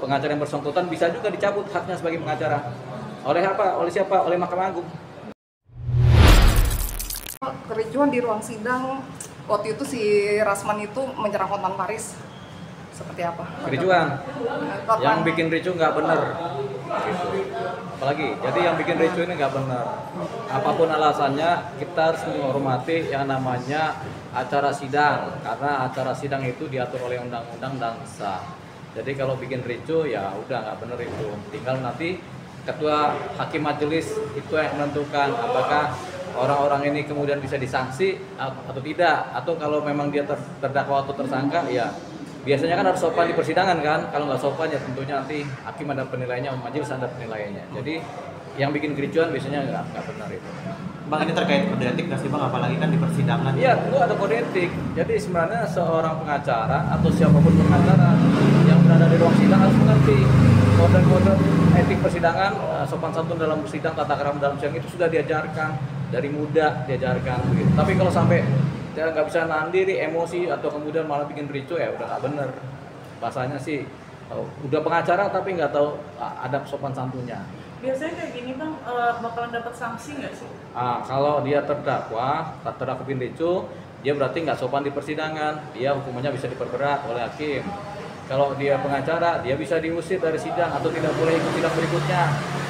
pengacara yang bersangkutan bisa juga dicabut haknya sebagai pengacara. Oleh apa? Oleh siapa? Oleh Mahkamah Agung. Kericuan di ruang sidang waktu itu si Rasman itu menyerang Hotman Paris seperti apa? Kericuan. Yang bikin ricu nggak benar. Gitu. Apalagi, jadi yang bikin ricu ini nggak benar. Apapun alasannya, kita harus menghormati yang namanya acara sidang, karena acara sidang itu diatur oleh undang-undang dan sah. Jadi kalau bikin ricu ya udah nggak benar itu. Tinggal nanti ketua hakim majelis itu yang menentukan apakah orang-orang ini kemudian bisa disanksi atau tidak, atau kalau memang dia terdakwa atau tersangka ya biasanya kan harus sopan di persidangan kan. Kalau nggak sopan ya tentunya nanti hakim ada penilaiannya, majelis ada penilaiannya. Jadi yang bikin kericuan biasanya nggak benar itu. Bang, ini terkait kode etik nggak sih Bang, apalagi kan di persidangan? Iya, tentu ada kode etik. Jadi sebenarnya seorang pengacara atau siapapun pengacara yang berada di ruang sidang harus mengerti kode-kode etik persidangan, sopan santun dalam sidang, tata krama dalam sidang itu sudah diajarkan dari muda, diajarkan begitu. Tapi kalau sampai dia nggak bisa nahan diri, emosi atau kemudian malah bikin ricu ya udah nggak bener. Bahasanya sih udah pengacara tapi nggak tahu adab sopan santunnya. Biasanya kayak gini Bang, bakalan dapat sanksi nggak sih? Kalau dia terdakwa bikin ricu, dia berarti nggak sopan di persidangan, dia hukumannya bisa diperberat oleh hakim. Kalau dia pengacara, dia bisa diusir dari sidang atau tidak boleh ikut sidang berikutnya.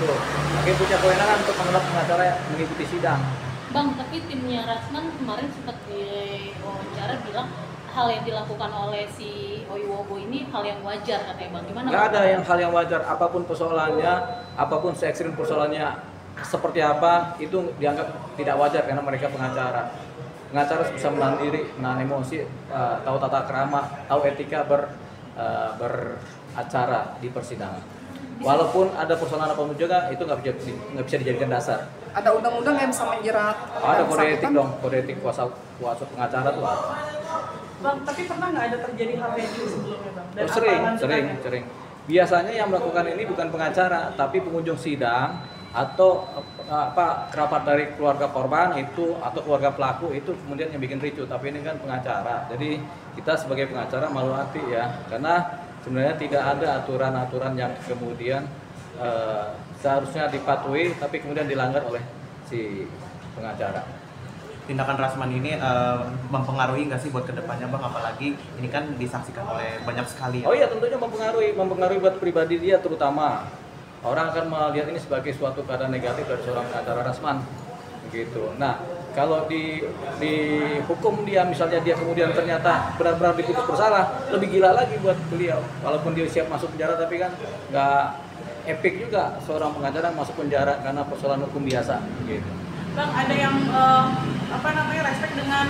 Tuh, hakim punya kewenangan untuk menolak pengacara mengikuti sidang. Bang, tapi timnya Rasman kemarin sempat diwawancara bilang hal yang dilakukan oleh si Oyowo ini hal yang wajar katanya Bang. Gimana? Nggak ada yang hal yang wajar, apapun persoalannya, apapun se-ekstrim persoalannya seperti apa, itu dianggap tidak wajar karena mereka pengacara. Pengacara bisa menahan diri, menahan emosi, tahu tata krama, tahu etika beracara di persidangan. Walaupun ada persoalan apapun juga, itu nggak bisa dijadikan dasar. Ada undang-undang yang bisa menjerat? Ada kode etik dong, kode etik kuasa pengacara tuh. Bang, tapi pernah nggak ada terjadi hal kayak gini sebelumnya Bang? Dan Sering. Biasanya yang melakukan ini bukan pengacara, tapi pengunjung sidang atau kerabat dari keluarga korban itu atau keluarga pelaku itu kemudian yang bikin ricu. Tapi ini kan pengacara, jadi kita sebagai pengacara malu hati ya, karena sebenarnya tidak ada aturan-aturan yang kemudian seharusnya dipatuhi tapi kemudian dilanggar oleh si pengacara. Tindakan Rasman ini mempengaruhi nggak sih buat kedepannya Bang, apalagi ini kan disaksikan oleh banyak sekali ya? Oh iya, tentunya mempengaruhi buat pribadi dia, terutama orang akan melihat ini sebagai suatu keadaan negatif dari seorang pengacara Rasman begitu. Nah, kalau di hukum dia, misalnya dia kemudian ternyata benar-benar diputus bersalah, lebih gila lagi buat beliau. Walaupun dia siap masuk penjara, tapi kan nggak epic juga seorang pengacara masuk penjara karena persoalan hukum biasa gitu. Bang, ada yang respect dengan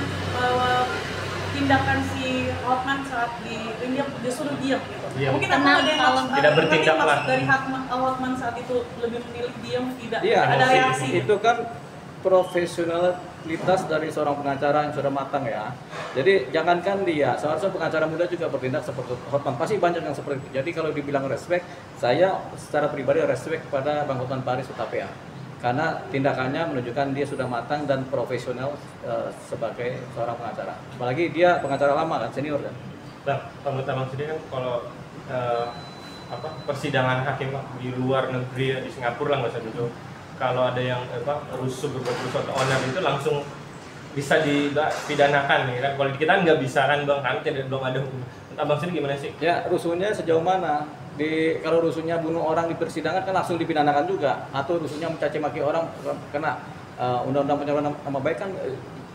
tindakan si Hotman saat dia disuruh diam gitu. Diam. Mungkin ada yang tidak bertindak lah. dari Hotman saat itu lebih memilih diam, tidak Iya, ada reaksi. itu kan profesionalitas dari seorang pengacara yang sudah matang ya. Jadi jangankan dia, seharusnya pengacara muda juga bertindak seperti Hotman. Pasti banyak yang seperti itu. Jadi kalau dibilang respect, saya secara pribadi respect kepada Bang Hotman Paris UTPA. Karena tindakannya menunjukkan dia sudah matang dan profesional sebagai seorang pengacara. Apalagi dia pengacara lama kan, senior kan. Bang, menurut Abang sendiri kan kalau persidangan hakim di luar negeri di Singapura lah nggak usah dulu. Kalau ada yang berbuat rusuh atau onar itu langsung bisa dipidanakan nih kan. Kalau di kita nggak bisa kan Bang, kan belum ada hukum. Abang sendiri gimana sih? Ya, rusuhnya sejauh mana? Kalau rusuhnya bunuh orang di persidangan kan langsung dipidanakan juga, atau rusuhnya mencaci maki orang kena undang-undang pencemaran nama baik kan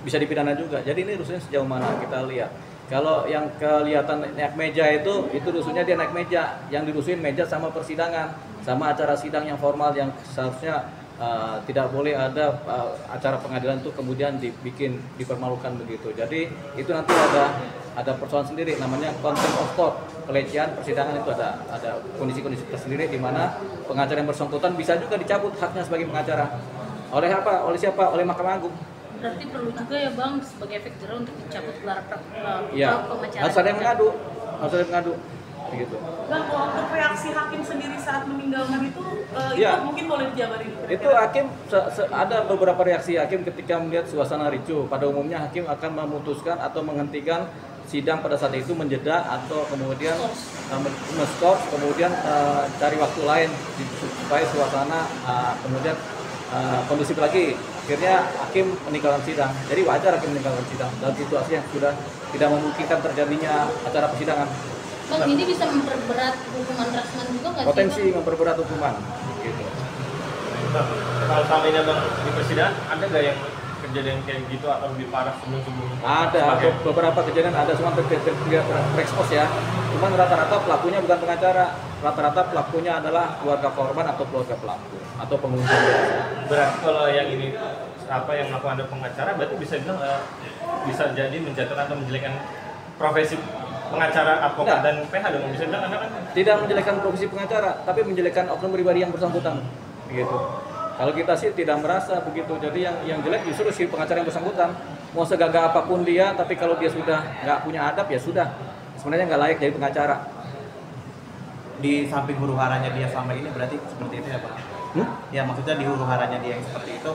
bisa dipidana juga. Jadi ini rusuhnya sejauh mana kita lihat. Kalau yang kelihatan naik meja itu rusuhnya dia naik meja, yang dirusuhin meja sama persidangan, sama acara sidang yang formal yang seharusnya tidak boleh ada acara pengadilan itu kemudian dipermalukan begitu. Jadi itu nanti ada persoalan sendiri, namanya contempt of court, pelecehan persidangan. Itu ada kondisi-kondisi tersendiri di mana pengacara yang bersangkutan bisa juga dicabut haknya sebagai pengacara. Oleh apa? Oleh siapa? Oleh Mahkamah Agung. Berarti perlu juga ya Bang sebagai efek jerah untuk dicabut gelar pengacara. Harus ada yang mengadu. Begitu. Bang, untuk reaksi hakim sendiri saat meninggalkan itu mungkin boleh dijabarin? Itu hakim ada beberapa reaksi hakim ketika melihat suasana ricuh. Pada umumnya hakim akan memutuskan atau menghentikan sidang pada saat itu menjeda atau kemudian men-skor, kemudian cari waktu lain supaya suasana kemudian kondusif lagi. Akhirnya hakim meninggalkan sidang. Jadi wajar hakim meninggalkan sidang dalam situasi yang sudah tidak memungkinkan terjadinya acara persidangan. Bang, ini bisa memperberat hukuman Rasman juga nggak sih? Potensi memperberat hukuman. Gitu. Bang, kalau selama ini Bang di persidangan ada nggak yang kejadian kayak gitu atau lebih parah sebelum-sebelumnya? Ada, beberapa kejadian ada, cuma tidak terekspos ya. Cuman rata-rata pelakunya bukan pengacara, rata-rata pelakunya adalah keluarga korban atau keluarga pelaku atau pengunjung biasa. Berarti kalau yang ini apa yang melakukan ada pengacara berarti bisa bilang bisa jadi menjatuhkan atau menjelekkan profesi pengacara, advokat dan PH dong, bisa bilang, karena kan Tidak menjelekkan profesi pengacara, tapi menjelekkan oknum pribadi yang bersangkutan. Gitu. Kalau kita sih tidak merasa begitu. Jadi yang jelek justru si pengacara yang bersangkutan. Mau segagah apapun dia, tapi kalau dia sudah nggak punya adab ya sudah. Sebenarnya nggak layak jadi pengacara. Di samping huru haranya dia selama ini berarti seperti itu ya Pak? Ya maksudnya di huru haranya dia yang seperti itu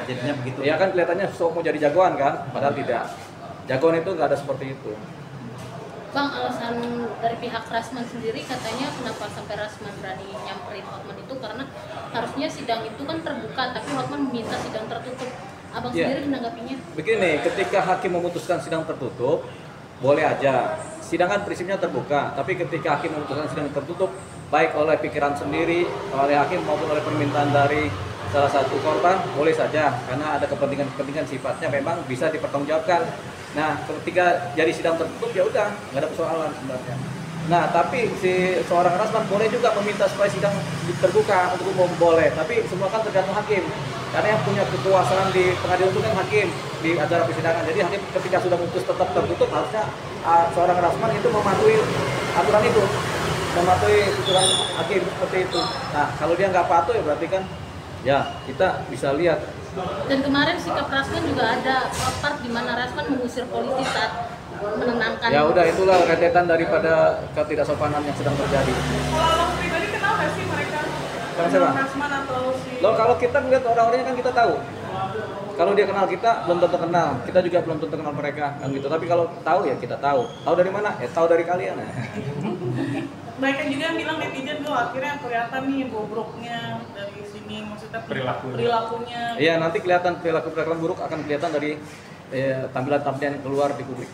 jadinya begitu. Ya kan kelihatannya sok mau jadi jagoan kan, padahal tidak. Jagoan itu nggak ada seperti itu. Bang, alasan dari pihak Rasman sendiri katanya kenapa sampai Rasman berani nyamperin Hotman itu karena harusnya sidang itu kan terbuka, tapi Hotman meminta sidang tertutup. Abang sendiri menanggapinya? Begini, ketika hakim memutuskan sidang tertutup, boleh aja. Sidang kan prinsipnya terbuka, tapi ketika hakim memutuskan sidang tertutup, baik oleh pikiran sendiri, oleh hakim maupun oleh permintaan dari salah satu korban, boleh saja, karena ada kepentingan sifatnya memang bisa dipertanggungjawabkan. Nah, ketika jadi sidang tertutup ya udah, nggak ada persoalan sebenarnya. Nah, tapi si seorang Rasman boleh juga meminta supaya sidang terbuka untuk umum, boleh. Tapi semua kan tergantung hakim. Karena yang punya kekuasaan di pengadilan itu kan hakim di acara persidangan. Jadi hakim ketika sudah memutus tetap tertutup, harusnya seorang Rasman itu mematuhi aturan itu, mematuhi putusan hakim seperti itu. Nah, kalau dia nggak patuh ya berarti kan ya kita bisa lihat. Dan kemarin sikap Rasman juga ada part di mana Rasman mengusir polisi saat menenangkan. Ya udah, itulah rentetan daripada ketidaksopanan yang sedang terjadi. Kalau abang pribadi kenal nggak sih mereka? Kenal siapa? Rasman atau si... Loh, kalau kita melihat orang-orangnya kan kita tahu. Kalau dia kenal kita belum tentu kenal, kita juga belum tentu kenal mereka kan gitu. Tapi kalau tahu ya kita tahu. Tahu dari mana? Ya tahu dari kalian. Banyak juga yang bilang netizen tuh akhirnya kelihatan nih bobroknya dari sini, maksudnya perilakunya. Iya, nanti kelihatan perilaku buruk akan kelihatan dari tampilan-tampilan yang keluar di publik.